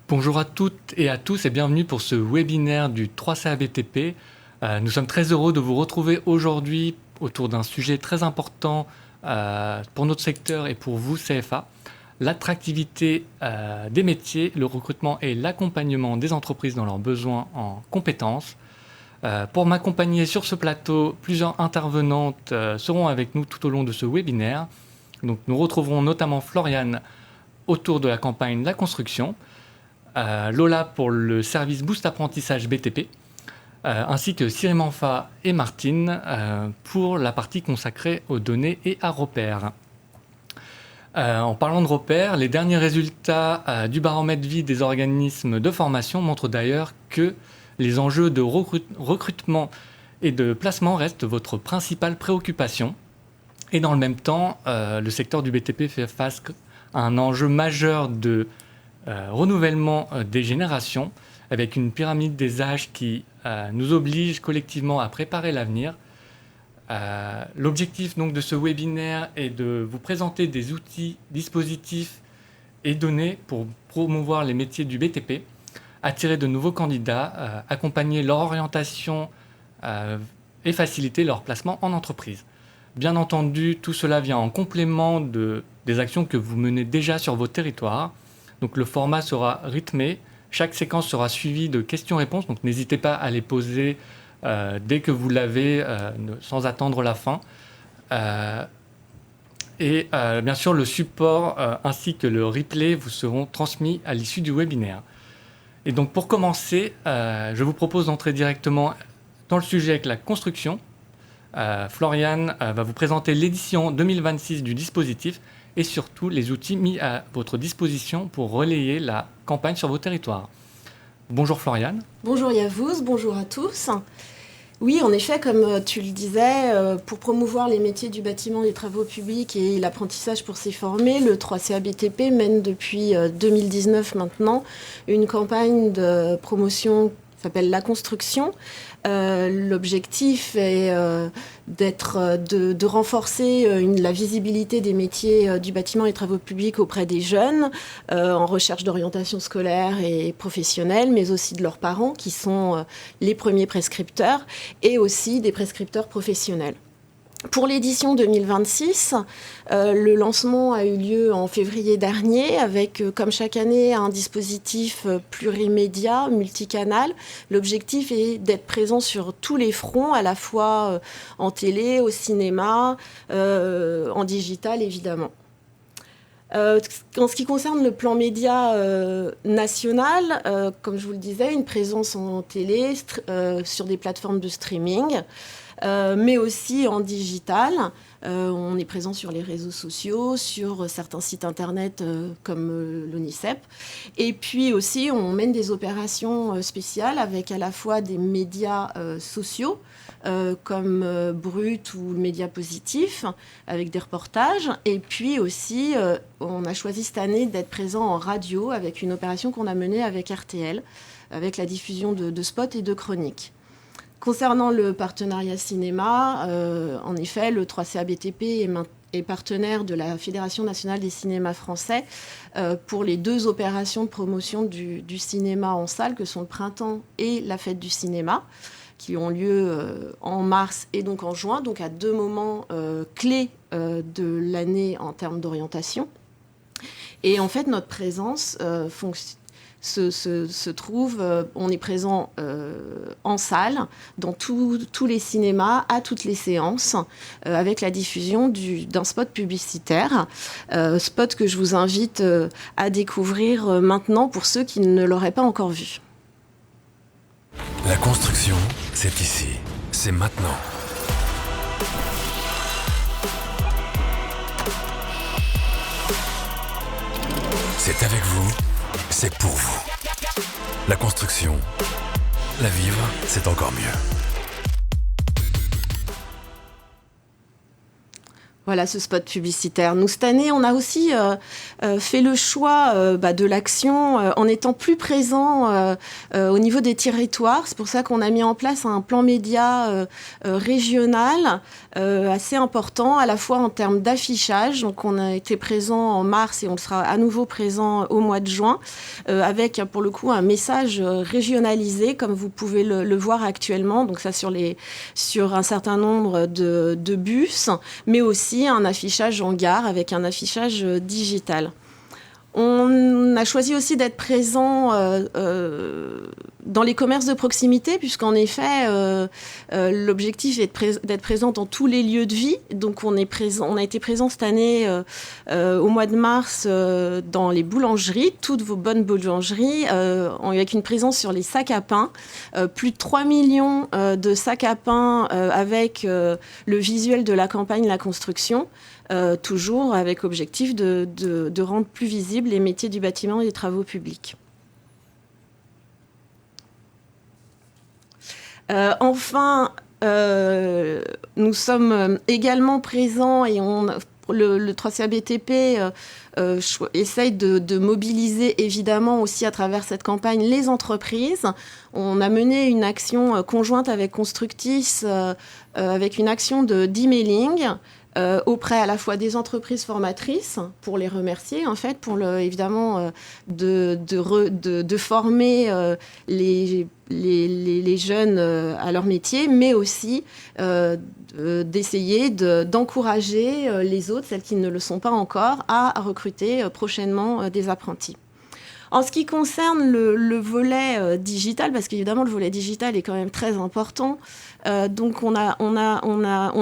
Bonjour à toutes et à tous et bienvenue pour ce webinaire du 3CA BTP. Nous sommes très heureux de vous retrouver aujourd'hui autour d'un sujet très important pour notre secteur et pour vous CFA, l'attractivité des métiers, le recrutement et l'accompagnement des entreprises dans leurs besoins en compétences. Pour m'accompagner sur ce plateau, plusieurs intervenantes seront avec nous tout au long de ce webinaire. Donc, nous retrouverons notamment Floriane autour de la campagne La Construction, Lola pour le service Boost Apprentissage BTP, ainsi que Cyril Manfa et Martine pour la partie consacrée aux données et à repères. En parlant de repères, les derniers résultats du baromètre vie des organismes de formation montrent d'ailleurs que les enjeux de recrutement et de placement restent votre principale préoccupation. Et dans le même temps, le secteur du BTP fait face à un enjeu majeur de renouvellement des générations, avec une pyramide des âges qui nous oblige collectivement à préparer l'avenir. L'objectif donc de ce webinaire est de vous présenter des outils, dispositifs et données pour promouvoir les métiers du BTP, attirer de nouveaux candidats, accompagner leur orientation et faciliter leur placement en entreprise. Bien entendu, tout cela vient en complément des actions que vous menez déjà sur vos territoires. Donc le format sera rythmé, chaque séquence sera suivie de questions-réponses, donc n'hésitez pas à les poser dès que vous l'avez, sans attendre la fin. Bien sûr, le support ainsi que le replay vous seront transmis à l'issue du webinaire. Et donc pour commencer, je vous propose d'entrer directement dans le sujet avec la construction. Floriane va vous présenter l'édition 2026 du dispositif et surtout les outils mis à votre disposition pour relayer la campagne sur vos territoires. Bonjour Floriane. Bonjour Yavuz, bonjour à tous. Oui, en effet, comme tu le disais, pour promouvoir les métiers du bâtiment, des travaux publics et l'apprentissage pour s'y former, le 3CA BTP mène depuis 2019 maintenant une campagne de promotion qui s'appelle La Construction. L'objectif est de renforcer la visibilité des métiers du bâtiment et travaux publics auprès des jeunes en recherche d'orientation scolaire et professionnelle, mais aussi de leurs parents qui sont les premiers prescripteurs et aussi des prescripteurs professionnels. Pour l'édition 2026, le lancement a eu lieu en février dernier avec, comme chaque année, un dispositif plurimédia, multicanal. L'objectif est d'être présent sur tous les fronts, à la fois en télé, au cinéma, en digital évidemment. En ce qui concerne le plan média national, comme je vous le disais, une présence en télé, sur des plateformes de streaming, mais aussi en digital. On est présent sur les réseaux sociaux, sur certains sites internet comme l'ONICEP. Et puis aussi, on mène des opérations spéciales avec à la fois des médias sociaux, comme Brut ou le Média Positif, avec des reportages. Et puis aussi, on a choisi cette année d'être présent en radio avec une opération qu'on a menée avec RTL, avec la diffusion de spots et de chroniques. Concernant le partenariat cinéma, en effet, le 3CA BTP est partenaire de la Fédération nationale des cinémas français pour les deux opérations de promotion du cinéma en salle, que sont le printemps et la fête du cinéma, qui ont lieu en mars et donc en juin, donc à deux moments clés de l'année en termes d'orientation. Et en fait, notre présence se trouve, on est présent en salle, dans tous les cinémas, à toutes les séances, avec la diffusion d'un spot publicitaire, spot que je vous invite à découvrir maintenant pour ceux qui ne l'auraient pas encore vu. La construction, c'est ici, c'est maintenant. C'est avec vous, c'est pour vous. La construction, la vivre, c'est encore mieux. Voilà ce spot publicitaire. Nous, cette année, on a aussi fait le choix de l'action en étant plus présent au niveau des territoires. C'est pour ça qu'on a mis en place un plan média régional assez important, à la fois en termes d'affichage. Donc, on a été présent en mars et on sera à nouveau présent au mois de juin, avec, pour le coup, un message régionalisé, comme vous pouvez le voir actuellement. Donc, ça, sur un certain nombre de bus, mais aussi un affichage en gare avec un affichage digital. On a choisi aussi d'être présent dans les commerces de proximité, puisqu'en effet, l'objectif est d'être présent dans tous les lieux de vie. Donc, on a été présent cette année, au mois de mars, dans les boulangeries, toutes vos bonnes boulangeries, avec une présence sur les sacs à pain. Plus de 3 millions de sacs à pain avec le visuel de la campagne La Construction. Toujours avec objectif de rendre plus visibles les métiers du bâtiment et des travaux publics. Enfin, nous sommes également présents et le 3CABTP essaye de mobiliser évidemment aussi à travers cette campagne les entreprises. On a mené une action conjointe avec Constructis, avec une action d'emailing, auprès à la fois des entreprises formatrices, pour les remercier, en fait, pour évidemment de former les jeunes à leur métier, mais aussi d'essayer d'encourager les autres, celles qui ne le sont pas encore, à recruter prochainement des apprentis. En ce qui concerne le volet digital, parce qu'évidemment le volet digital est quand même très important, donc on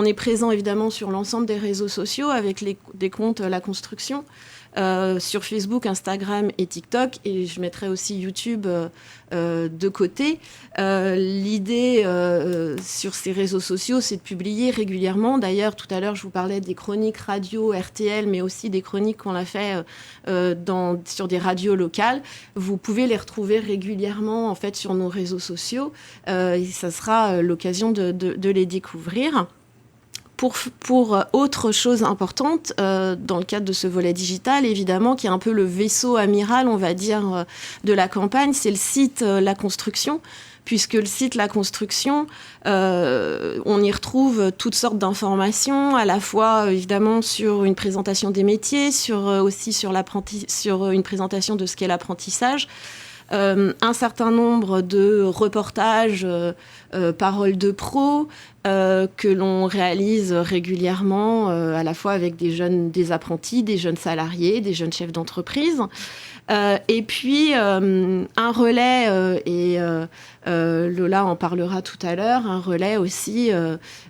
est présent évidemment sur l'ensemble des réseaux sociaux avec des comptes La Construction, sur Facebook, Instagram et TikTok, et je mettrai aussi YouTube de côté. L'idée sur ces réseaux sociaux, c'est de publier régulièrement. D'ailleurs, tout à l'heure, je vous parlais des chroniques radio RTL, mais aussi des chroniques qu'on a fait sur des radios locales. Vous pouvez les retrouver régulièrement en fait sur nos réseaux sociaux, et ça sera l'occasion de les découvrir. Pour autre chose importante, dans le cadre de ce volet digital, évidemment, qui est un peu le vaisseau amiral, on va dire, de la campagne, c'est le site La Construction, puisque le site La Construction, on y retrouve toutes sortes d'informations, à la fois, évidemment, sur une présentation des métiers, aussi sur une présentation de ce qu'est l'apprentissage, un certain nombre de reportages, paroles de pro, que l'on réalise régulièrement, à la fois avec des apprentis, des jeunes salariés, des jeunes chefs d'entreprise. Et puis, un relais, et Lola en parlera tout à l'heure, un relais aussi,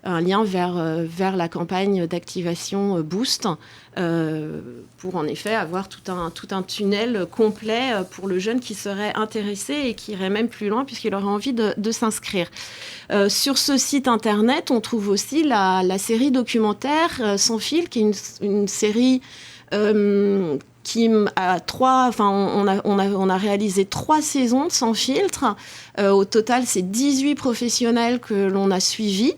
un lien vers la campagne d'activation Boost, pour en effet avoir tout un tunnel complet pour le jeune qui serait intéressé et qui irait même plus loin puisqu'il aurait envie de s'inscrire. Sur ce site internet, on trouve aussi la série documentaire Sans fil, qui est une série qui a on a réalisé 3 saisons de Sans filtre. Au total, c'est 18 professionnels que l'on a suivis.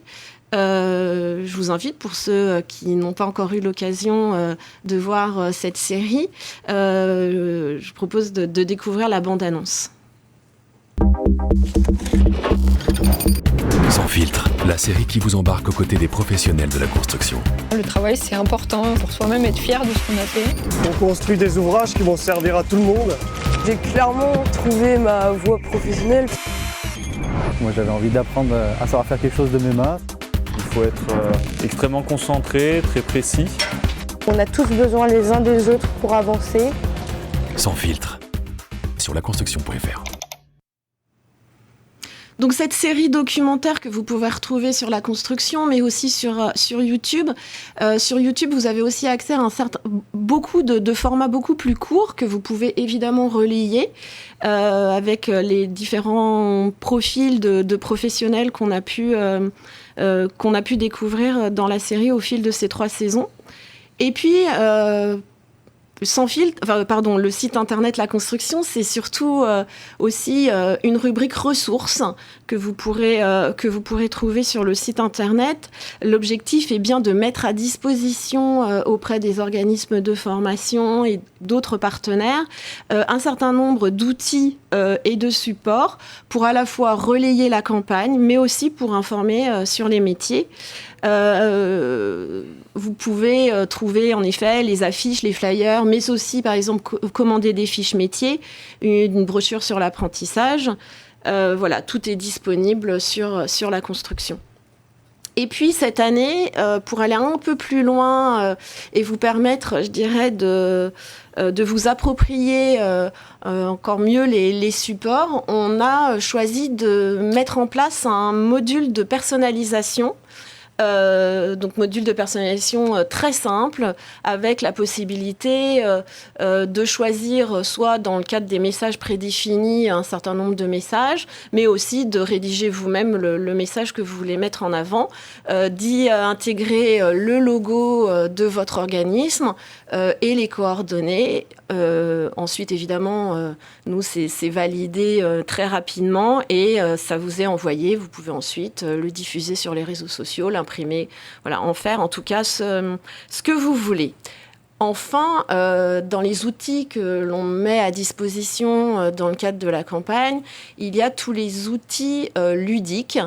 Je vous invite, pour ceux qui n'ont pas encore eu l'occasion de voir cette série, je propose de découvrir la bande-annonce. Sans filtre, la série qui vous embarque aux côtés des professionnels de la construction. Le travail, c'est important pour soi-même, être fier de ce qu'on a fait. On construit des ouvrages qui vont servir à tout le monde. J'ai clairement trouvé ma voie professionnelle. Moi, j'avais envie d'apprendre à savoir faire quelque chose de mes mains. Il faut être extrêmement concentré, très précis. On a tous besoin les uns des autres pour avancer. Sans filtre, sur laconstruction.fr. Donc cette série documentaire que vous pouvez retrouver sur La Construction, mais aussi sur YouTube. Sur YouTube, vous avez aussi accès à beaucoup de formats beaucoup plus courts que vous pouvez évidemment relayer avec les différents profils de professionnels qu'on a pu découvrir dans la série au fil de ces 3 saisons. Et puis, Sans filtre, le site internet La Construction, c'est surtout aussi une rubrique ressources que vous pourrez trouver sur le site internet. L'objectif est bien de mettre à disposition auprès des organismes de formation et d'autres partenaires un certain nombre d'outils et de supports pour à la fois relayer la campagne, mais aussi pour informer sur les métiers. Vous pouvez trouver en effet les affiches, les flyers, mais aussi par exemple commander des fiches métiers, une brochure sur l'apprentissage. Voilà, tout est disponible sur La Construction. Et puis cette année, pour aller un peu plus loin et vous permettre, je dirais, de vous approprier encore mieux les supports, on a choisi de mettre en place un module de personnalisation. Donc module de personnalisation très simple avec la possibilité de choisir soit dans le cadre des messages prédéfinis un certain nombre de messages, mais aussi de rédiger vous-même le message que vous voulez mettre en avant, d'y intégrer le logo de votre organisme et les coordonnées. Ensuite évidemment nous c'est validé très rapidement et ça vous est envoyé. Vous pouvez ensuite le diffuser sur les réseaux sociaux, l'imprimer, voilà, en faire en tout cas ce que vous voulez. Enfin, dans les outils que l'on met à disposition dans le cadre de la campagne, il y a tous les outils ludiques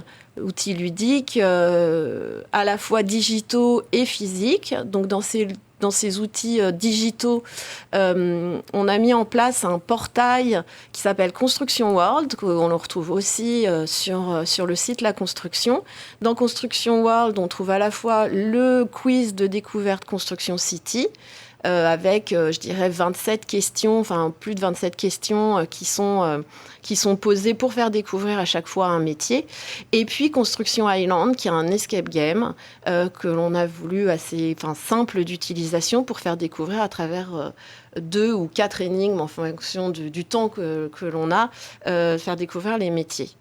à la fois digitaux et physiques. Donc dans ces outils digitaux, on a mis en place un portail qui s'appelle Construction World, qu'on le retrouve aussi sur le site La Construction. Dans Construction World, on trouve à la fois le quiz de découverte Construction City, avec, je dirais, 27 questions, enfin plus de 27 questions qui sont posées pour faire découvrir à chaque fois un métier. Et puis Construction Island, qui est un escape game que l'on a voulu assez simple d'utilisation pour faire découvrir à travers 2 ou 4 énigmes en fonction du temps que l'on a, faire découvrir les métiers.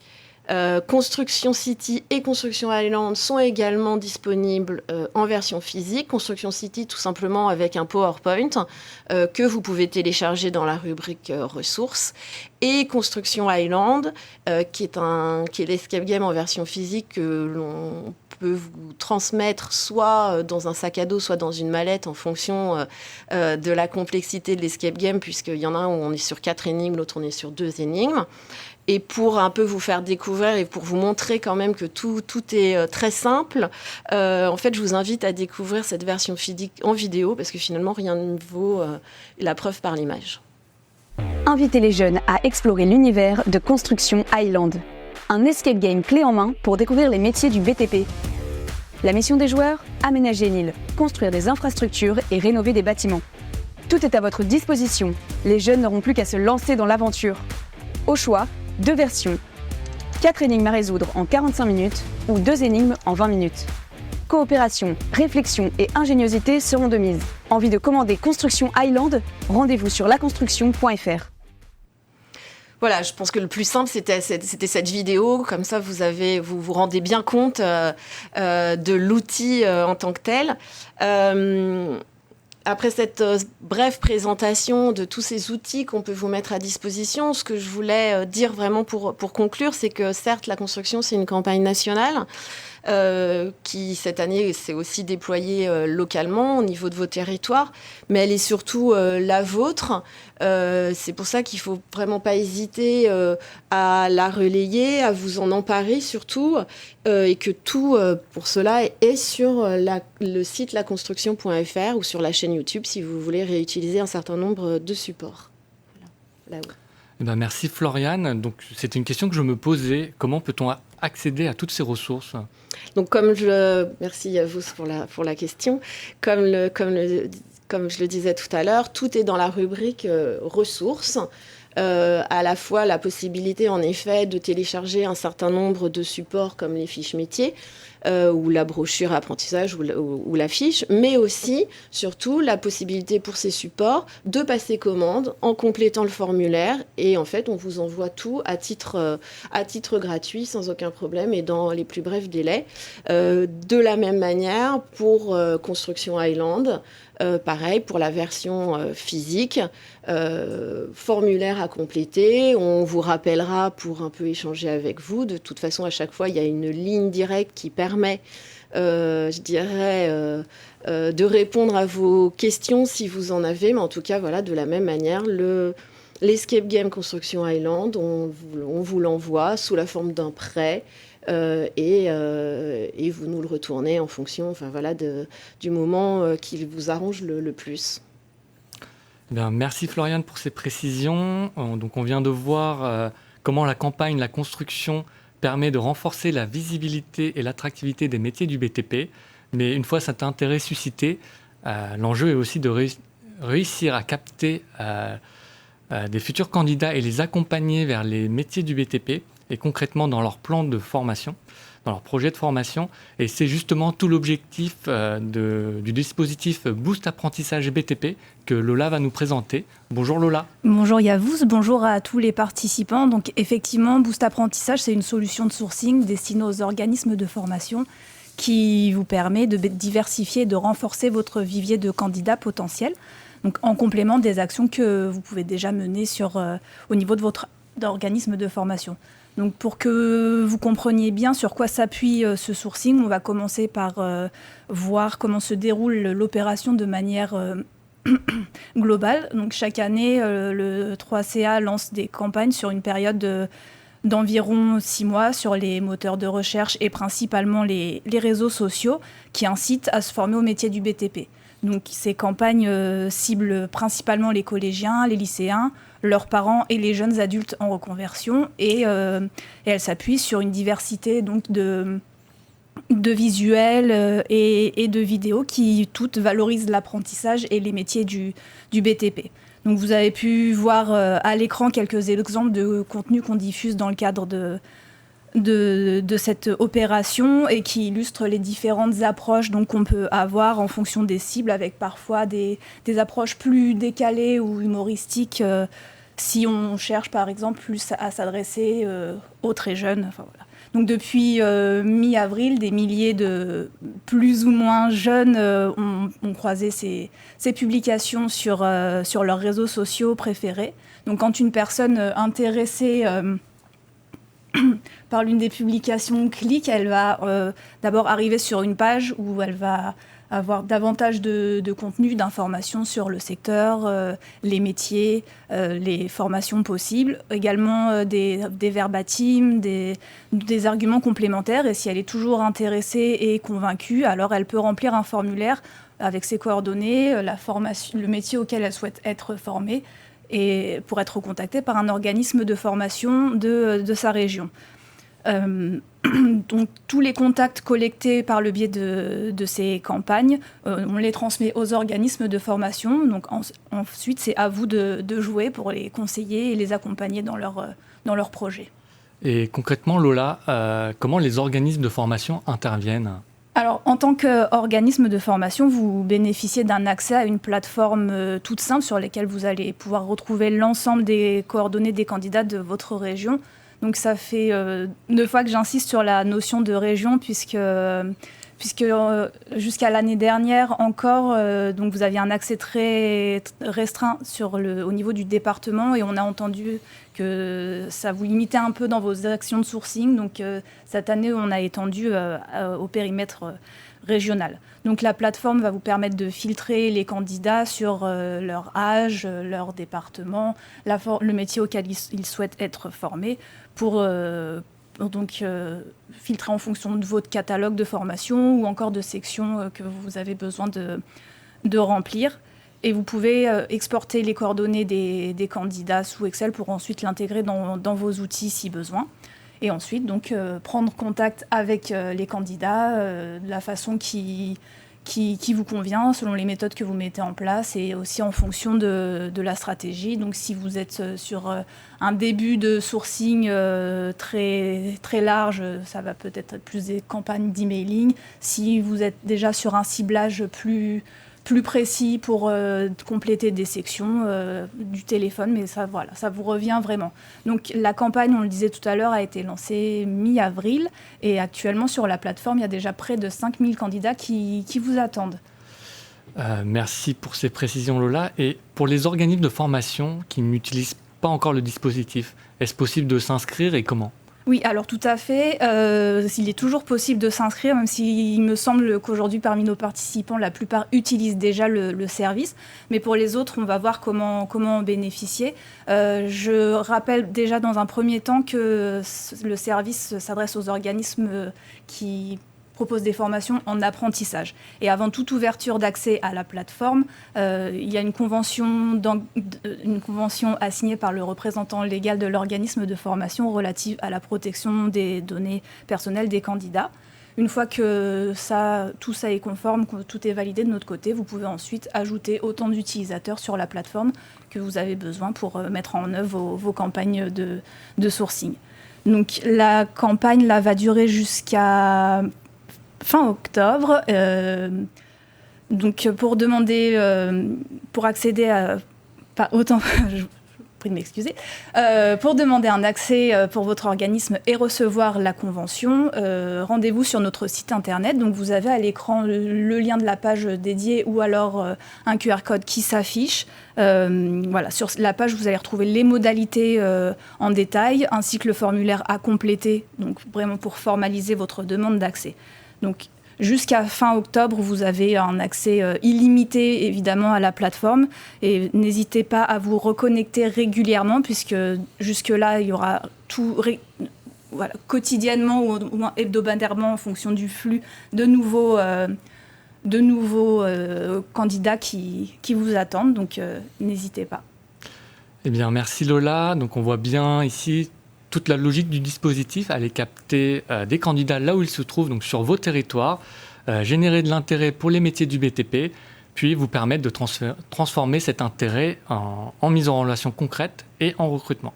Construction City et Construction Island sont également disponibles en version physique. Construction City, tout simplement avec un PowerPoint que vous pouvez télécharger dans la rubrique ressources. Et Construction Island, qui est l'escape game en version physique que l'on peut vous transmettre soit dans un sac à dos, soit dans une mallette en fonction de la complexité de l'escape game, puisqu'il y en a un où on est sur 4 énigmes, l'autre on est sur 2 énigmes. Et pour un peu vous faire découvrir et pour vous montrer quand même que tout est très simple, en fait, je vous invite à découvrir cette version physique en vidéo parce que finalement, rien ne vaut la preuve par l'image. Invitez les jeunes à explorer l'univers de Construction Island. Un escape game clé en main pour découvrir les métiers du BTP. La mission des joueurs ? Aménager une île, construire des infrastructures et rénover des bâtiments. Tout est à votre disposition. Les jeunes n'auront plus qu'à se lancer dans l'aventure. Au choix, 2 versions. 4 énigmes à résoudre en 45 minutes ou 2 énigmes en 20 minutes. Coopération, réflexion et ingéniosité seront de mise. Envie de commander Construction Island ? Rendez-vous sur laconstruction.fr. Voilà, je pense que le plus simple, c'était cette vidéo. Comme ça, vous vous rendez bien compte de l'outil en tant que tel. Après cette brève présentation de tous ces outils qu'on peut vous mettre à disposition, ce que je voulais dire vraiment pour conclure, c'est que certes, La Construction, c'est une campagne nationale qui, cette année, s'est aussi déployée localement au niveau de vos territoires, mais elle est surtout la vôtre. C'est pour ça qu'il ne faut vraiment pas hésiter à la relayer, à vous en emparer surtout, et que tout, pour cela, est sur le site laconstruction.fr ou sur la chaîne YouTube si vous voulez réutiliser un certain nombre de supports. Voilà. Là-haut. Eh ben, merci Floriane. Donc, c'était une question que je me posais. Comment peut-on accéder à toutes ces ressources ? Donc, merci à vous pour la question. Comme je le disais tout à l'heure, tout est dans la rubrique ressources. À la fois la possibilité, en effet, de télécharger un certain nombre de supports comme les fiches métiers, ou la brochure apprentissage ou la fiche, mais aussi, surtout, la possibilité pour ces supports de passer commande en complétant le formulaire. Et en fait, on vous envoie tout à titre gratuit, sans aucun problème et dans les plus brefs délais. De la même manière, pour Construction Island, pareil, pour la version physique, formulaire à compléter. On vous rappellera pour un peu échanger avec vous. De toute façon, à chaque fois, il y a une ligne directe qui permet, je dirais, de répondre à vos questions si vous en avez. Mais en tout cas, voilà, de la même manière, l'Escape Game Construction Island, on vous l'envoie sous la forme d'un prêt. Et vous nous le retournez en fonction du moment qui vous arrange le plus. Bien, merci Floriane pour ces précisions. Donc on vient de voir comment la campagne La Construction permet de renforcer la visibilité et l'attractivité des métiers du BTP. Mais une fois cet intérêt suscité, l'enjeu est aussi de réussir à capter des futurs candidats et les accompagner vers les métiers du BTP et concrètement dans leur plan de formation, dans leur projet de formation. Et c'est justement tout l'objectif du dispositif Boost Apprentissage BTP que Lola va nous présenter. Bonjour Lola. Bonjour Yavuz, bonjour à tous les participants. Donc effectivement, Boost Apprentissage, c'est une solution de sourcing destinée aux organismes de formation qui vous permet de diversifier et de renforcer votre vivier de candidats potentiels. Donc en complément des actions que vous pouvez déjà mener au niveau de votre organisme de formation. Donc pour que vous compreniez bien sur quoi s'appuie ce sourcing, on va commencer par voir comment se déroule l'opération de manière globale. Donc chaque année, le 3CA lance des campagnes sur une période d'environ 6 mois sur les moteurs de recherche et principalement les réseaux sociaux qui incitent à se former au métier du BTP. Donc ces campagnes ciblent principalement les collégiens, les lycéens, leurs parents et les jeunes adultes en reconversion et elles s'appuient sur une diversité donc, de visuels et de vidéos qui toutes valorisent l'apprentissage et les métiers du BTP. Donc vous avez pu voir à l'écran quelques exemples de contenus qu'on diffuse dans le cadre de cette opération et qui illustre les différentes approches donc, qu'on peut avoir en fonction des cibles avec parfois des approches plus décalées ou humoristiques si on cherche par exemple plus à s'adresser aux très jeunes. Enfin, voilà. Donc depuis mi-avril, des milliers de plus ou moins jeunes ont croisé ces publications sur leurs réseaux sociaux préférés. Donc quand une personne intéressée par l'une des publications clique, elle va d'abord arriver sur une page où elle va avoir davantage de contenu, d'informations sur le secteur, les métiers, les formations possibles, également des verbatims, des arguments complémentaires. Et si elle est toujours intéressée et convaincue, alors elle peut remplir un formulaire avec ses coordonnées, la formation, le métier auquel elle souhaite être formée, et pour être contactée par un organisme de formation de sa région. Donc tous les contacts collectés par le biais de ces campagnes, on les transmet aux organismes de formation. Donc ensuite, c'est à vous de jouer pour les conseiller et les accompagner dans leur projet. Et concrètement, Lola, comment les organismes de formation interviennent ? Alors, en tant qu'organisme de formation, vous bénéficiez d'un accès à une plateforme toute simple sur laquelle vous allez pouvoir retrouver l'ensemble des coordonnées des candidats de votre région. Donc ça fait 2 fois que j'insiste sur la notion de région, puisque jusqu'à l'année dernière encore, donc vous aviez un accès très restreint au niveau du département, et on a entendu que ça vous limitait un peu dans vos actions de sourcing. Donc cette année, on a étendu au périmètre régional. Donc la plateforme va vous permettre de filtrer les candidats sur leur âge, leur département, le métier auquel ils souhaitent être formés, pour filtrer en fonction de votre catalogue de formation ou encore de sections que vous avez besoin de remplir. Et vous pouvez exporter les coordonnées des candidats sous Excel pour ensuite l'intégrer dans vos outils si besoin. Et ensuite, donc, prendre contact avec les candidats de la façon qui qui vous convient selon les méthodes que vous mettez en place et aussi en fonction de la stratégie. Donc si vous êtes sur un début de sourcing très, très large, ça va peut-être être plus des campagnes d'emailing. Si vous êtes déjà sur un ciblage plus précis pour compléter des sections du téléphone, mais ça vous revient vraiment. Donc la campagne, on le disait tout à l'heure, a été lancée mi-avril et actuellement sur la plateforme, il y a déjà près de 5000 candidats qui vous attendent. Merci pour ces précisions, Lola. Et pour les organismes de formation qui n'utilisent pas encore le dispositif, est-ce possible de s'inscrire et comment ? Oui, alors tout à fait. Il est toujours possible de s'inscrire, même s'il me semble qu'aujourd'hui, parmi nos participants, la plupart utilisent déjà le service. Mais pour les autres, on va voir comment en bénéficier. Je rappelle déjà dans un premier temps que le service s'adresse aux organismes qui proposent des formations en apprentissage. Et avant toute ouverture d'accès à la plateforme, il y a une convention assignée par le représentant légal de l'organisme de formation relative à la protection des données personnelles des candidats. Une fois que tout ça est conforme, que tout est validé de notre côté, vous pouvez ensuite ajouter autant d'utilisateurs sur la plateforme que vous avez besoin pour mettre en œuvre vos campagnes de sourcing. Donc la campagne va durer jusqu'à fin octobre. Donc pour accéder à... Pas autant... Je prie de m'excuser. Pour demander un accès pour votre organisme et recevoir la convention, rendez-vous sur notre site internet. Donc vous avez à l'écran le lien de la page dédiée ou alors un QR code qui s'affiche. Sur la page, vous allez retrouver les modalités en détail, ainsi que le formulaire à compléter, donc vraiment pour formaliser votre demande d'accès. Donc, jusqu'à fin octobre, vous avez un accès illimité, évidemment, à la plateforme. Et n'hésitez pas à vous reconnecter régulièrement, puisque jusque-là, il y aura tout quotidiennement ou au moins hebdomadairement, en fonction du flux, de nouveaux candidats qui vous attendent. Donc, n'hésitez pas. Eh bien, merci Lola. Donc, on voit bien ici toute la logique du dispositif, aller capter des candidats là où ils se trouvent, donc sur vos territoires, générer de l'intérêt pour les métiers du BTP, puis vous permettre de transformer cet intérêt en mise en relation concrète et en recrutement.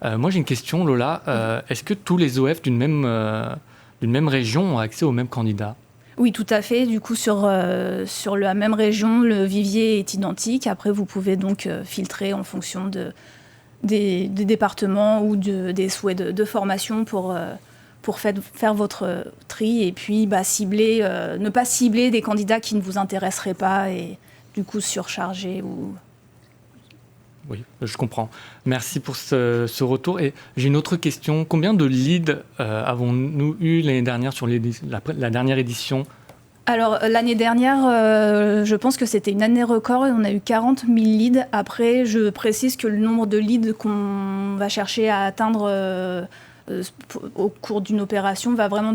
Moi, j'ai une question, Lola. Est-ce que tous les OF d'une même région ont accès aux mêmes candidats ? Oui, tout à fait. Du coup, sur la même région, le vivier est identique. Après, vous pouvez donc filtrer en fonction des départements ou des souhaits de formation pour faire votre tri et puis ne pas cibler des candidats qui ne vous intéresseraient pas et du coup surcharger. Oui, je comprends. Merci pour ce retour. Et j'ai une autre question. Combien de leads avons-nous eu l'année dernière sur la dernière édition ? Alors, l'année dernière, je pense que c'était une année record et on a eu 40 000 leads. Après, je précise que le nombre de leads qu'on va chercher à atteindre au cours d'une opération va vraiment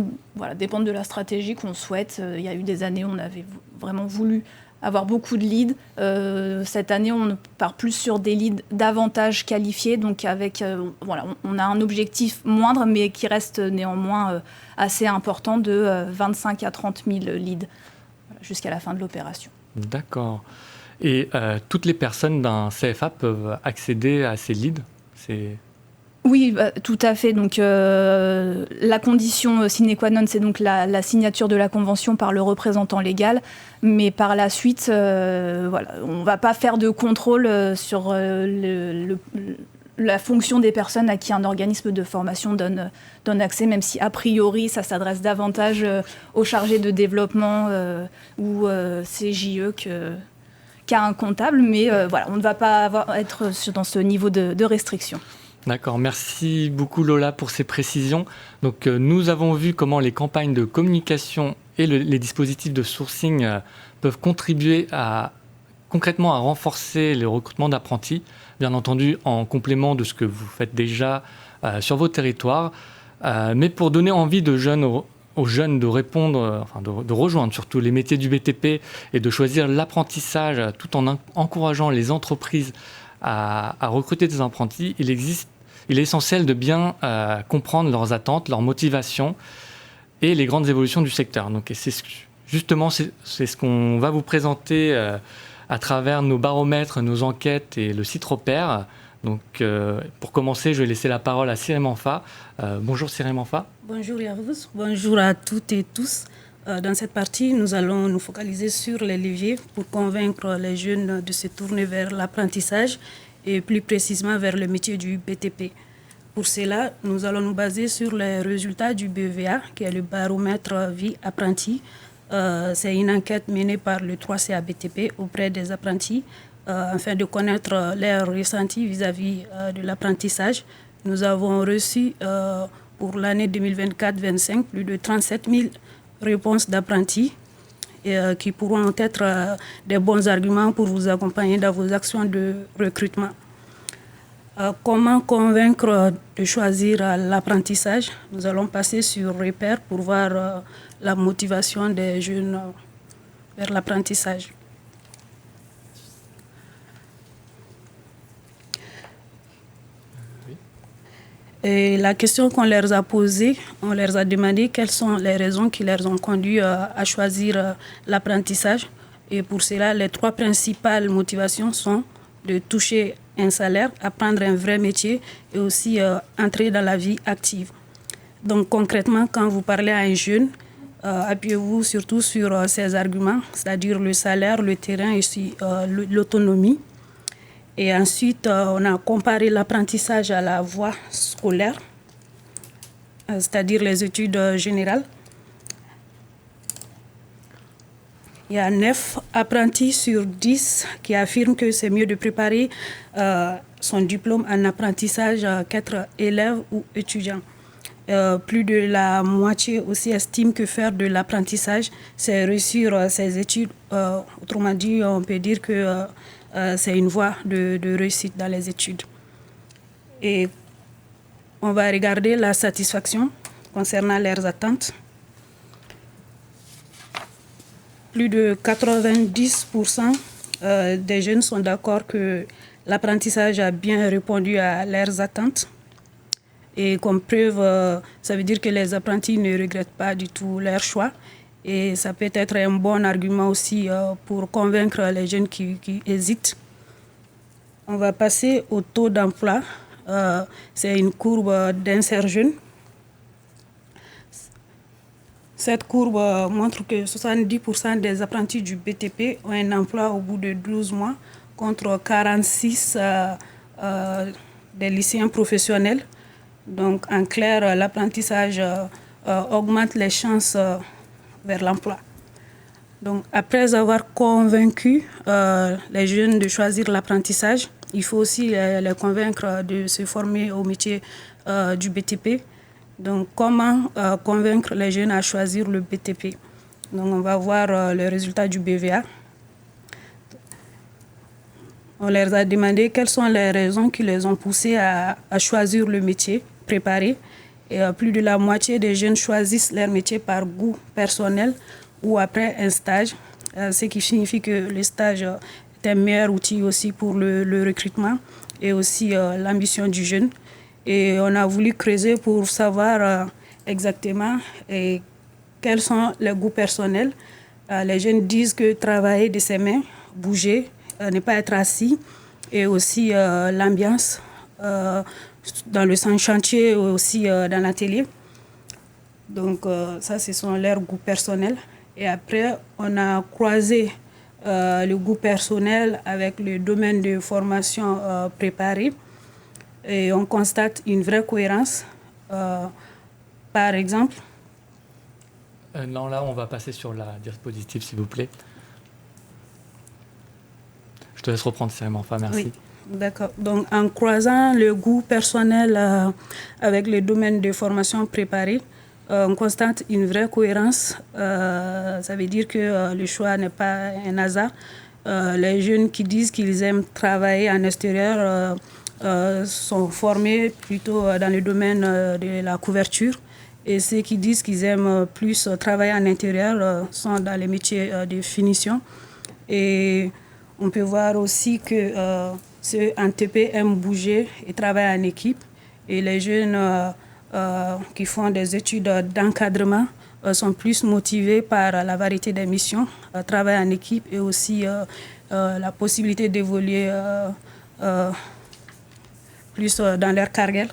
dépendre de la stratégie qu'on souhaite. Il y a eu des années où on avait vraiment voulu avoir beaucoup de leads. Cette année, on part plus sur des leads davantage qualifiés. Donc, on a un objectif moindre, mais qui reste néanmoins assez important de 25 à 30 000 leads jusqu'à la fin de l'opération. D'accord. Et toutes les personnes d'un CFA peuvent accéder à ces leads ? Oui, tout à fait. Donc, la condition sine qua non, c'est donc la signature de la convention par le représentant légal. Mais par la suite, on ne va pas faire de contrôle sur la fonction des personnes à qui un organisme de formation donne accès, même si a priori, ça s'adresse davantage aux chargés de développement ou CJE qu'à un comptable. Mais on ne va pas être dans ce niveau de restriction. D'accord, merci beaucoup Lola pour ces précisions. Donc nous avons vu comment les campagnes de communication et les dispositifs de sourcing peuvent contribuer concrètement à renforcer le recrutement d'apprentis, bien entendu en complément de ce que vous faites déjà sur vos territoires. Mais pour donner envie aux jeunes de répondre, de rejoindre surtout les métiers du BTP et de choisir l'apprentissage tout en encourageant les entreprises à recruter des apprentis, il est essentiel de bien comprendre leurs attentes, leurs motivations et les grandes évolutions du secteur. Donc, c'est ce justement, c'est ce qu'on va vous présenter à travers nos baromètres, nos enquêtes et le site Repère. Donc, pour commencer, je vais laisser la parole à Cyril Manfa. Bonjour Cyril Manfa. Bonjour Yarvous, bonjour à toutes et tous. Dans cette partie, nous allons nous focaliser sur les leviers pour convaincre les jeunes de se tourner vers l'apprentissage et plus précisément vers le métier du BTP. Pour cela, nous allons nous baser sur les résultats du BVA, qui est le baromètre vie apprenti. C'est une enquête menée par le 3CA BTP auprès des apprentis afin de connaître leurs ressentis vis-à-vis de l'apprentissage. Nous avons reçu pour l'année 2024-25 plus de 37 000 réponses d'apprentis qui pourront être des bons arguments pour vous accompagner dans vos actions de recrutement. Comment convaincre de choisir l'apprentissage? Nous allons passer sur Repère pour voir la motivation des jeunes vers l'apprentissage. Et la question qu'on leur a posée, on leur a demandé quelles sont les raisons qui leur ont conduit à choisir l'apprentissage. Et pour cela, les 3 principales motivations sont de toucher un salaire, apprendre un vrai métier et aussi entrer dans la vie active. Donc concrètement, quand vous parlez à un jeune, appuyez-vous surtout sur ces arguments, c'est-à-dire le salaire, le terrain et aussi l'autonomie. Et ensuite, on a comparé l'apprentissage à la voie scolaire, c'est-à-dire les études générales. Il y a 9 apprentis sur 10 qui affirment que c'est mieux de préparer son diplôme en apprentissage qu'être élève ou étudiant. Plus de la moitié aussi estime que faire de l'apprentissage, c'est réussir ses études. Autrement dit, on peut dire que c'est une voie de réussite dans les études. Et on va regarder la satisfaction concernant leurs attentes. Plus de 90% des jeunes sont d'accord que l'apprentissage a bien répondu à leurs attentes. Et comme preuve, ça veut dire que les apprentis ne regrettent pas du tout leur choix. Et ça peut être un bon argument aussi pour convaincre les jeunes qui hésitent. On va passer au taux d'emploi. C'est une courbe d'insert jeune. Cette courbe montre que 70% des apprentis du BTP ont un emploi au bout de 12 mois, contre 46% des lycéens professionnels. Donc, en clair, l'apprentissage augmente les chances vers l'emploi. Donc, après avoir convaincu les jeunes de choisir l'apprentissage, il faut aussi les convaincre de se former au métier du BTP. Donc, comment convaincre les jeunes à choisir le BTP? Donc, on va voir le résultat du BVA. On leur a demandé quelles sont les raisons qui les ont poussés à choisir le métier préparé. Et plus de la moitié des jeunes choisissent leur métier par goût personnel ou après un stage, ce qui signifie que le stage est un meilleur outil aussi pour le recrutement et aussi l'ambition du jeune. Et on a voulu creuser pour savoir exactement quels sont les goûts personnels. Les jeunes disent que travailler de ses mains, bouger, ne pas être assis, et aussi l'ambiance dans le centre chantier, aussi dans l'atelier. Donc ça, ce sont leurs goûts personnels. Et après, on a croisé le goût personnel avec le domaine de formation préparé. Et on constate une vraie cohérence. Par exemple... non, là, on va passer sur la diapositive, s'il vous plaît. Je te laisse reprendre, Cyril Manfa, merci. Oui, d'accord. Donc, en croisant le goût personnel avec le domaine de formation préparé, on constate une vraie cohérence. Ça veut dire que le choix n'est pas un hasard. Les jeunes qui disent qu'ils aiment travailler en extérieur sont formés plutôt dans le domaine de la couverture. Et ceux qui disent qu'ils aiment plus travailler en intérieur sont dans les métiers de finition. Et on peut voir aussi que ceux en TP aiment bouger et travailler en équipe. Et les jeunes qui font des études d'encadrement sont plus motivés par la variété des missions, travail en équipe et aussi la possibilité d'évoluer plus dans leur carrière.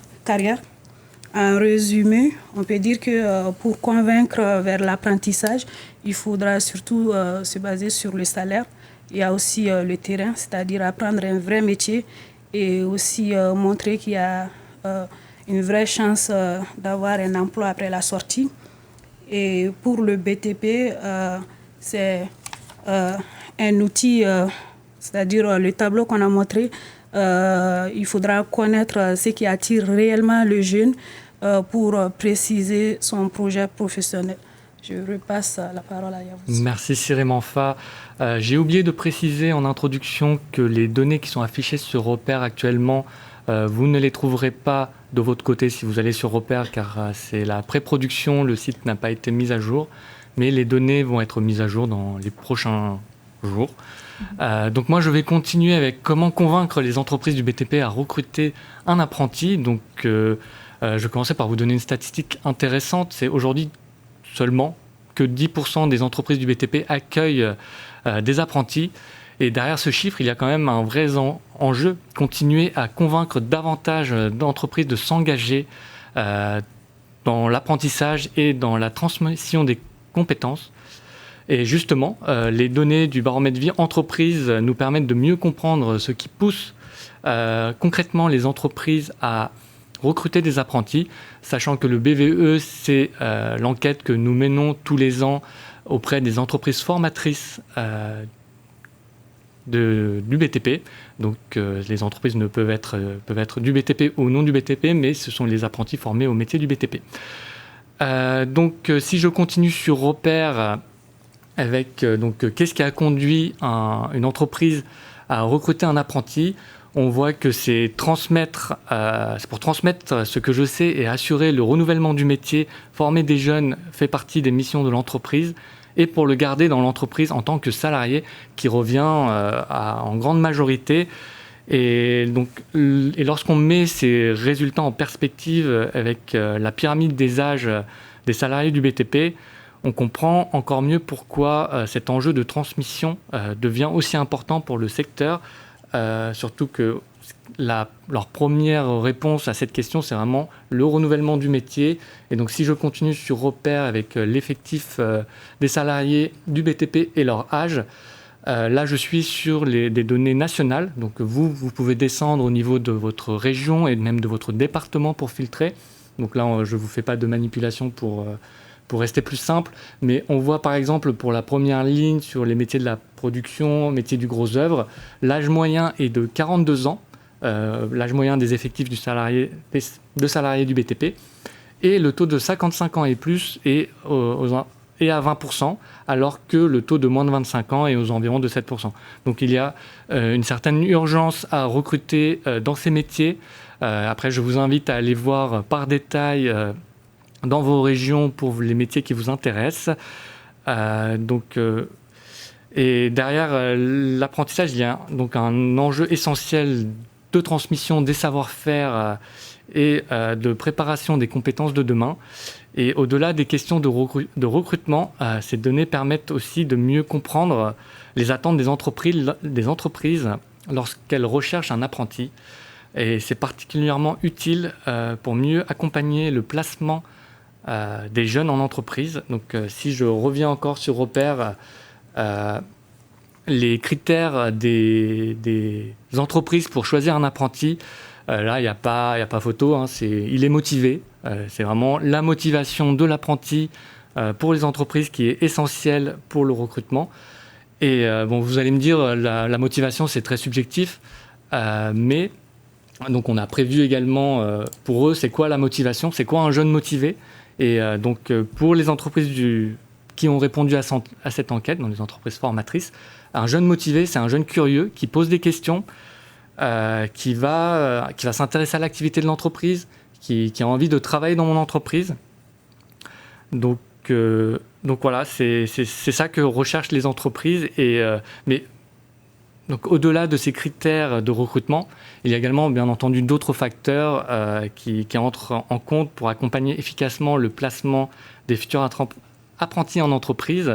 En résumé, on peut dire que pour convaincre vers l'apprentissage, il faudra surtout se baser sur le salaire. Il y a aussi le terrain, c'est-à-dire apprendre un vrai métier et aussi montrer qu'il y a une vraie chance d'avoir un emploi après la sortie. Et pour le BTP, c'est un outil, c'est-à-dire le tableau qu'on a montré, il faudra connaître ce qui attire réellement le jeune pour préciser son projet professionnel. Je repasse la parole à Yavuz. Merci Cyril Manfa. J'ai oublié de préciser en introduction que les données qui sont affichées sur Repère actuellement, vous ne les trouverez pas de votre côté si vous allez sur Repère, car c'est la pré-production, le site n'a pas été mis à jour, mais les données vont être mises à jour dans les prochains jours. Donc moi je vais continuer avec comment convaincre les entreprises du BTP à recruter un apprenti. Donc je vais commencer par vous donner une statistique intéressante. C'est aujourd'hui seulement que 10% des entreprises du BTP accueillent des apprentis. Et derrière ce chiffre, il y a quand même un vrai enjeu, continuer à convaincre davantage d'entreprises de s'engager dans l'apprentissage et dans la transmission des compétences. Et justement, les données du baromètre vie entreprise nous permettent de mieux comprendre ce qui pousse concrètement les entreprises à recruter des apprentis, sachant que le BVE, c'est l'enquête que nous menons tous les ans auprès des entreprises formatrices du BTP. Donc les entreprises peuvent être du BTP ou non du BTP, mais ce sont les apprentis formés au métier du BTP. Donc si je continue sur Repère avec qu'est-ce qui a conduit une entreprise à recruter un apprenti, on voit que c'est pour transmettre ce que je sais et assurer le renouvellement du métier, former des jeunes fait partie des missions de l'entreprise, et pour le garder dans l'entreprise en tant que salarié qui revient en grande majorité. Et lorsqu'on met ces résultats en perspective avec la pyramide des âges des salariés du BTP, on comprend encore mieux pourquoi cet enjeu de transmission devient aussi important pour le secteur, surtout que leur première réponse à cette question, c'est vraiment le renouvellement du métier. Et donc, si je continue sur Repère avec l'effectif des salariés du BTP et leur âge, là, je suis sur des données nationales. Donc, vous pouvez descendre au niveau de votre région et même de votre département pour filtrer. Donc là, je ne vous fais pas de manipulation pour rester plus simple. Mais on voit, par exemple, pour la première ligne sur les métiers de la production, métiers du gros œuvre, l'âge moyen est de 42 ans. L'âge moyen des effectifs de salariés du BTP, et le taux de 55 ans et plus est à 20%, alors que le taux de moins de 25 ans est aux environs de 7%. Donc il y a une certaine urgence à recruter dans ces métiers. Après, je vous invite à aller voir par détail dans vos régions pour les métiers qui vous intéressent. Et derrière l'apprentissage, il y a donc un enjeu essentiel de transmission des savoir-faire et de préparation des compétences de demain. Et au-delà des questions de recrutement, ces données permettent aussi de mieux comprendre les attentes des entreprises lorsqu'elles recherchent un apprenti. Et c'est particulièrement utile pour mieux accompagner le placement des jeunes en entreprise. Donc si je reviens encore sur Repère, les critères des entreprises pour choisir un apprenti, là, il n'y a pas photo, hein, il est motivé. C'est vraiment la motivation de l'apprenti pour les entreprises qui est essentielle pour le recrutement. Et vous allez me dire, la motivation, c'est très subjectif, mais donc on a prévu également pour eux, c'est quoi la motivation, c'est quoi un jeune motivé. Et pour les entreprises qui ont répondu à cette enquête, dans les entreprises formatrices, un jeune motivé, c'est un jeune curieux qui pose des questions, qui va s'intéresser à l'activité de l'entreprise, qui a envie de travailler dans mon entreprise. Donc voilà, c'est ça que recherchent les entreprises. Donc au-delà de ces critères de recrutement, il y a également bien entendu d'autres facteurs qui entrent en compte pour accompagner efficacement le placement des futurs apprentis en entreprise.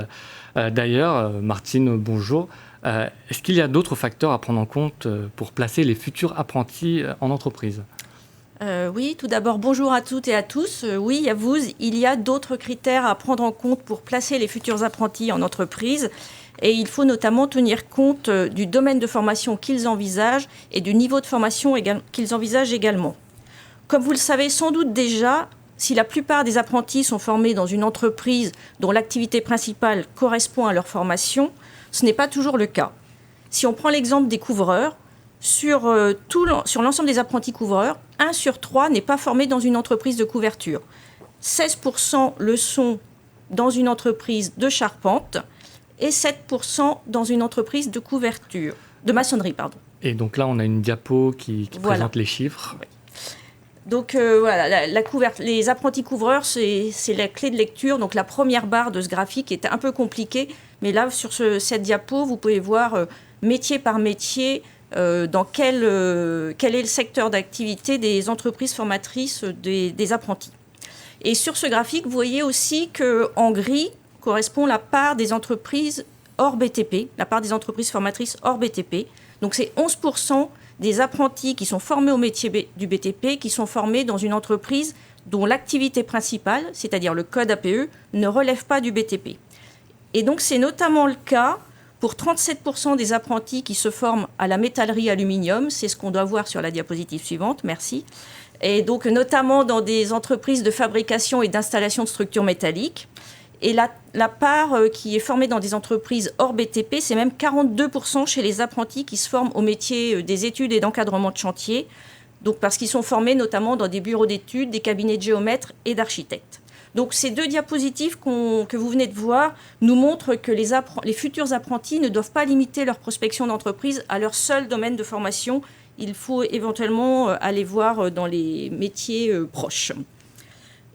D'ailleurs, Martine, bonjour. Est-ce qu'il y a d'autres facteurs à prendre en compte pour placer les futurs apprentis en entreprise ? Oui, tout d'abord, bonjour à toutes et à tous. Oui, Yavuz, il y a d'autres critères à prendre en compte pour placer les futurs apprentis en entreprise. Et il faut notamment tenir compte du domaine de formation qu'ils envisagent et du niveau de formation qu'ils envisagent également. Comme vous le savez sans doute déjà, si la plupart des apprentis sont formés dans une entreprise dont l'activité principale correspond à leur formation, ce n'est pas toujours le cas. Si on prend l'exemple des couvreurs, sur l'ensemble des apprentis couvreurs, 1 sur 3 n'est pas formé dans une entreprise de couverture. 16% le sont dans une entreprise de charpente et 7% dans une entreprise de couverture, de maçonnerie, pardon. Et donc là, on a une diapo qui présente les chiffres. Oui. Donc voilà, les apprentis couvreurs, c'est la clé de lecture. Donc la première barre de ce graphique est un peu compliquée, mais là, sur cette diapo, vous pouvez voir métier par métier, dans quel est le secteur d'activité des entreprises formatrices des apprentis. Et sur ce graphique, vous voyez aussi qu'en gris correspond la part des entreprises hors BTP, la part des entreprises formatrices hors BTP. Donc c'est 11% des apprentis qui sont formés au métier du BTP qui sont formés dans une entreprise dont l'activité principale, c'est-à-dire le code APE, ne relève pas du BTP. Et donc c'est notamment le cas pour 37% des apprentis qui se forment à la métallerie aluminium, c'est ce qu'on doit voir sur la diapositive suivante, merci. Et donc notamment dans des entreprises de fabrication et d'installation de structures métalliques. Et la part qui est formée dans des entreprises hors BTP, c'est même 42% chez les apprentis qui se forment au métier des études et d'encadrement de chantier, donc parce qu'ils sont formés notamment dans des bureaux d'études, des cabinets de géomètres et d'architectes. Donc ces deux diapositives que vous venez de voir nous montrent que les futurs apprentis ne doivent pas limiter leur prospection d'entreprise à leur seul domaine de formation. Il faut éventuellement aller voir dans les métiers proches.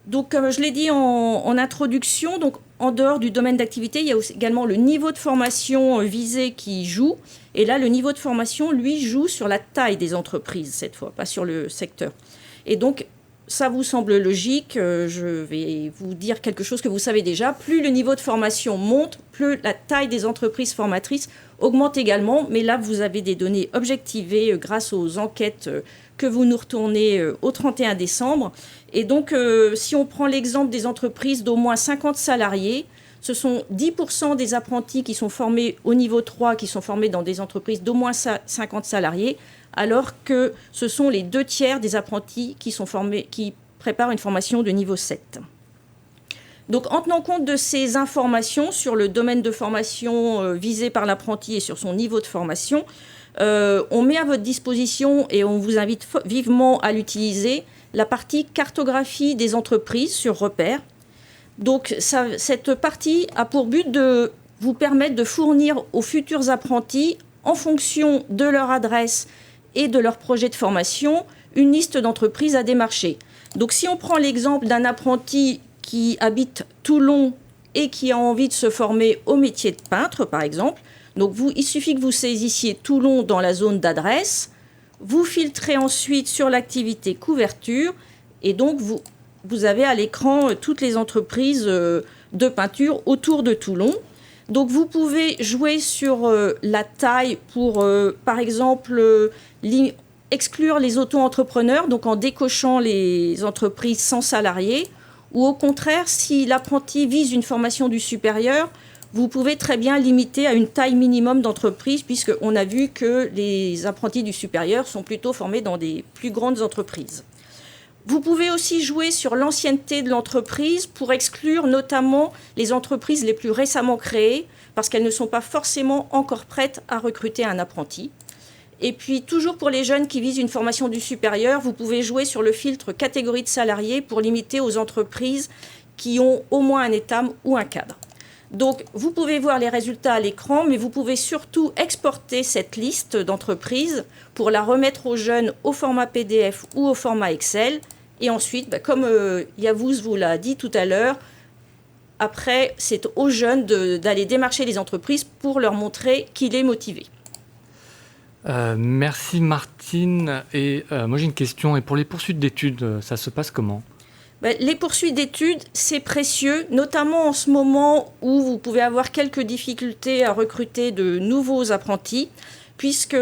Donc, comme je l'ai dit en introduction, donc, en dehors du domaine d'activité, il y a également le niveau de formation visé qui joue. Et là, le niveau de formation, lui, joue sur la taille des entreprises, cette fois, pas sur le secteur. Et donc, ça vous semble logique, je vais vous dire quelque chose que vous savez déjà. Plus le niveau de formation monte, plus la taille des entreprises formatrices augmente également. Mais là, vous avez des données objectivées grâce aux enquêtes que vous nous retournez au 31 décembre. Et donc, si on prend l'exemple des entreprises d'au moins 50 salariés, ce sont 10% des apprentis qui sont formés au niveau 3, qui sont formés dans des entreprises d'au moins 50 salariés, alors que ce sont les 2/3 des apprentis qui sont formés, qui préparent une formation de niveau 7. Donc, en tenant compte de ces informations sur le domaine de formation visé par l'apprenti et sur son niveau de formation, on met à votre disposition, et on vous invite vivement à l'utiliser, la partie cartographie des entreprises sur repères. Donc, cette partie a pour but de vous permettre de fournir aux futurs apprentis, en fonction de leur adresse et de leur projet de formation, une liste d'entreprises à démarcher. Donc, si on prend l'exemple d'un apprenti qui habite Toulon et qui a envie de se former au métier de peintre, par exemple, donc il suffit que vous saisissiez Toulon dans la zone d'adresse, vous filtrez ensuite sur l'activité couverture, et donc vous avez à l'écran toutes les entreprises de peinture autour de Toulon. Donc vous pouvez jouer sur la taille pour, par exemple, exclure les auto-entrepreneurs, donc en décochant les entreprises sans salariés, ou au contraire, si l'apprenti vise une formation du supérieur, vous pouvez très bien limiter à une taille minimum d'entreprise, puisqu'on a vu que les apprentis du supérieur sont plutôt formés dans des plus grandes entreprises. Vous pouvez aussi jouer sur l'ancienneté de l'entreprise pour exclure notamment les entreprises les plus récemment créées, parce qu'elles ne sont pas forcément encore prêtes à recruter un apprenti. Et puis, toujours pour les jeunes qui visent une formation du supérieur, vous pouvez jouer sur le filtre catégorie de salariés pour limiter aux entreprises qui ont au moins un étam ou un cadre. Donc, vous pouvez voir les résultats à l'écran, mais vous pouvez surtout exporter cette liste d'entreprises pour la remettre aux jeunes au format PDF ou au format Excel. Et ensuite, comme Yavuz vous l'a dit tout à l'heure, après, c'est aux jeunes d'aller démarcher les entreprises pour leur montrer qu'il est motivé. Merci Martine. Et moi j'ai une question. Et pour les poursuites d'études, ça se passe comment ? Les poursuites d'études, c'est précieux, notamment en ce moment où vous pouvez avoir quelques difficultés à recruter de nouveaux apprentis, puisque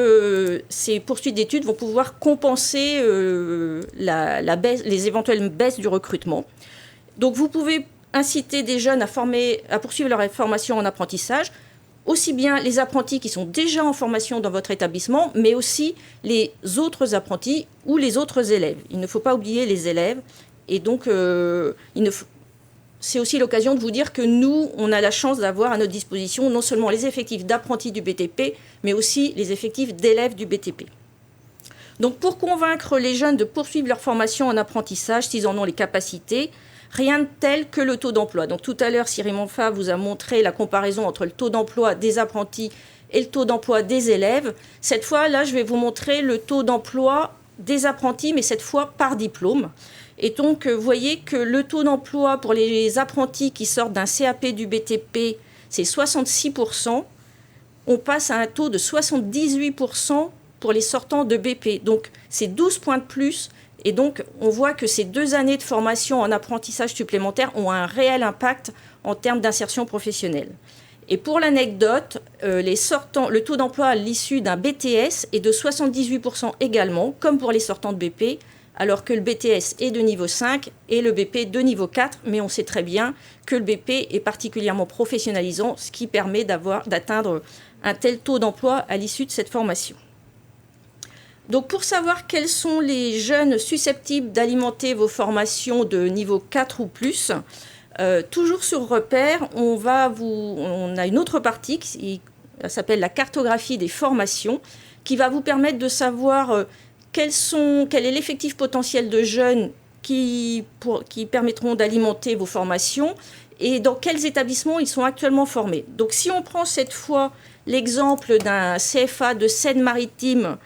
ces poursuites d'études vont pouvoir compenser les éventuelles baisses du recrutement. Donc vous pouvez inciter des jeunes à poursuivre leur formation en apprentissage, aussi bien les apprentis qui sont déjà en formation dans votre établissement, mais aussi les autres apprentis ou les autres élèves. Il ne faut pas oublier les élèves. Et donc, c'est aussi l'occasion de vous dire que nous, on a la chance d'avoir à notre disposition non seulement les effectifs d'apprentis du BTP, mais aussi les effectifs d'élèves du BTP. Donc, pour convaincre les jeunes de poursuivre leur formation en apprentissage, s'ils en ont les capacités, rien de tel que le taux d'emploi. Donc tout à l'heure, Cyril Monfa vous a montré la comparaison entre le taux d'emploi des apprentis et le taux d'emploi des élèves. Cette fois, là, je vais vous montrer le taux d'emploi des apprentis, mais cette fois par diplôme. Et donc, vous voyez que le taux d'emploi pour les apprentis qui sortent d'un CAP du BTP, c'est 66%. On passe à un taux de 78% pour les sortants de BP. Donc, c'est 12 points de plus. Et donc, on voit que ces 2 années de formation en apprentissage supplémentaire ont un réel impact en termes d'insertion professionnelle. Et pour l'anecdote, le taux d'emploi à l'issue d'un BTS est de 78% également, comme pour les sortants de BP, alors que le BTS est de niveau 5 et le BP de niveau 4. Mais on sait très bien que le BP est particulièrement professionnalisant, ce qui permet d'atteindre un tel taux d'emploi à l'issue de cette formation. Donc pour savoir quels sont les jeunes susceptibles d'alimenter vos formations de niveau 4 ou plus, toujours sur Repère, on a une autre partie qui s'appelle la cartographie des formations, qui va vous permettre de savoir quel est l'effectif potentiel de jeunes qui permettront d'alimenter vos formations et dans quels établissements ils sont actuellement formés. Donc si on prend cette fois l'exemple d'un CFA de Seine-Maritime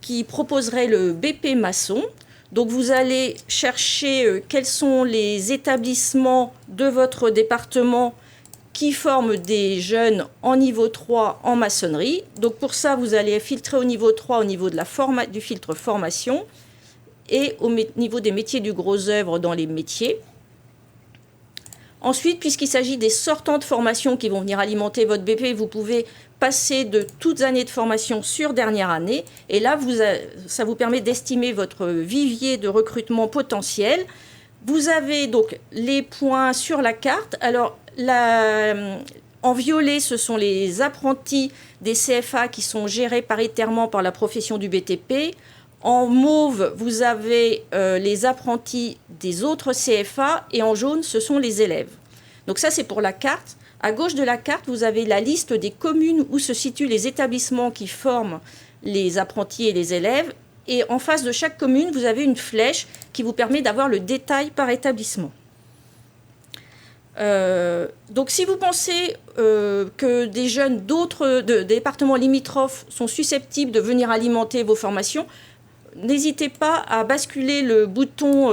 qui proposerait le BP maçon. Donc vous allez chercher quels sont les établissements de votre département qui forment des jeunes en niveau 3 en maçonnerie. Donc pour ça, vous allez filtrer au niveau 3 au niveau de du filtre formation et au niveau des métiers du gros œuvre dans les métiers. Ensuite, puisqu'il s'agit des sortants de formation qui vont venir alimenter votre BP, vous pouvez passer de toutes années de formation sur dernière année. Et là, ça vous permet d'estimer votre vivier de recrutement potentiel. Vous avez donc les points sur la carte. Alors, en violet, ce sont les apprentis des CFA qui sont gérés paritairement par la profession du BTP. En mauve, vous avez les apprentis des autres CFA et en jaune, ce sont les élèves. Donc ça, c'est pour la carte. À gauche de la carte, vous avez la liste des communes où se situent les établissements qui forment les apprentis et les élèves. Et en face de chaque commune, vous avez une flèche qui vous permet d'avoir le détail par établissement. Donc si vous pensez que des jeunes des départements limitrophes sont susceptibles de venir alimenter vos formations, n'hésitez pas à basculer le bouton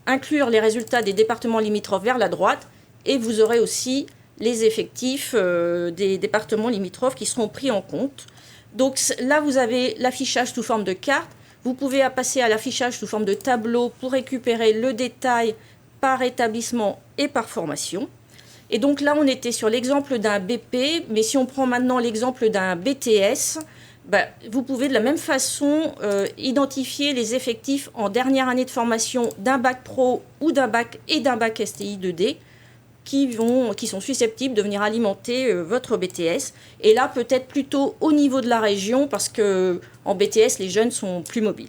inclure les résultats des départements limitrophes vers la droite et vous aurez aussi les effectifs des départements limitrophes qui seront pris en compte. Donc là, vous avez l'affichage sous forme de carte. Vous pouvez passer à l'affichage sous forme de tableau pour récupérer le détail par établissement et par formation. Et donc là, on était sur l'exemple d'un BP, mais si on prend maintenant l'exemple d'un BTS, vous pouvez de la même façon identifier les effectifs en dernière année de formation d'un bac pro ou d'un bac et d'un bac STI 2D qui sont susceptibles de venir alimenter votre BTS. Et là, peut-être plutôt au niveau de la région parce qu'en BTS, les jeunes sont plus mobiles.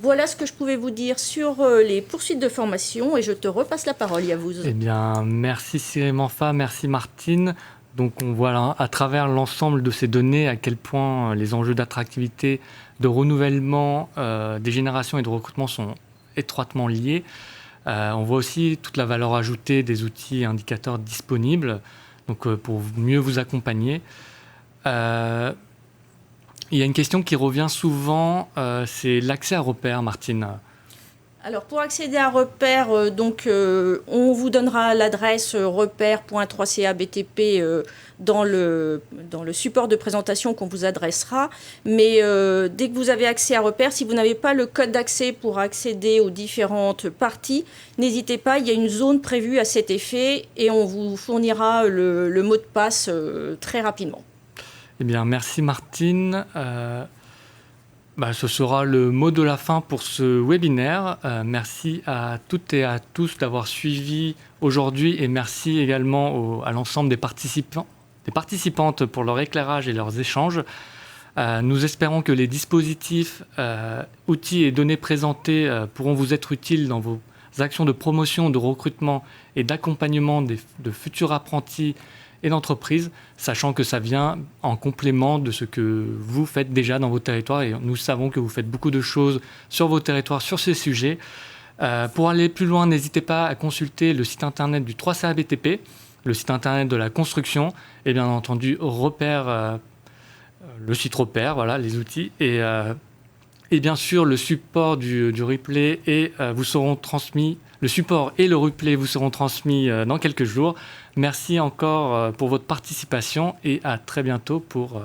Voilà ce que je pouvais vous dire sur les poursuites de formation et je te repasse la parole, Yavuz. Eh bien, merci Cyril Monfa, merci Martine. Donc on voit là, à travers l'ensemble de ces données à quel point les enjeux d'attractivité, de renouvellement des générations et de recrutement sont étroitement liés. On voit aussi toute la valeur ajoutée des outils et indicateurs disponibles donc, pour mieux vous accompagner. Il y a une question qui revient souvent, c'est l'accès à Repère, Martine. Alors pour accéder à Repère, on vous donnera l'adresse repère.3cabtp dans le support de présentation qu'on vous adressera. Mais dès que vous avez accès à Repère, si vous n'avez pas le code d'accès pour accéder aux différentes parties, n'hésitez pas, il y a une zone prévue à cet effet et on vous fournira le mot de passe très rapidement. Eh bien, merci Martine. Ce sera le mot de la fin pour ce webinaire. Merci à toutes et à tous d'avoir suivi aujourd'hui et merci également à l'ensemble des participantes pour leur éclairage et leurs échanges. Nous espérons que les dispositifs, outils et données présentés pourront vous être utiles dans vos actions de promotion, de recrutement et d'accompagnement de futurs apprentis et d'entreprises, sachant que ça vient en complément de ce que vous faites déjà dans vos territoires et nous savons que vous faites beaucoup de choses sur vos territoires sur ces sujets. Pour aller plus loin, n'hésitez pas à consulter le site internet du 3CABTP, le site internet de la construction et bien entendu Repère, le site Repère, voilà les outils et bien sûr le support du replay vous seront transmis. Le support et le replay vous seront transmis dans quelques jours. Merci encore pour votre participation et à très bientôt pour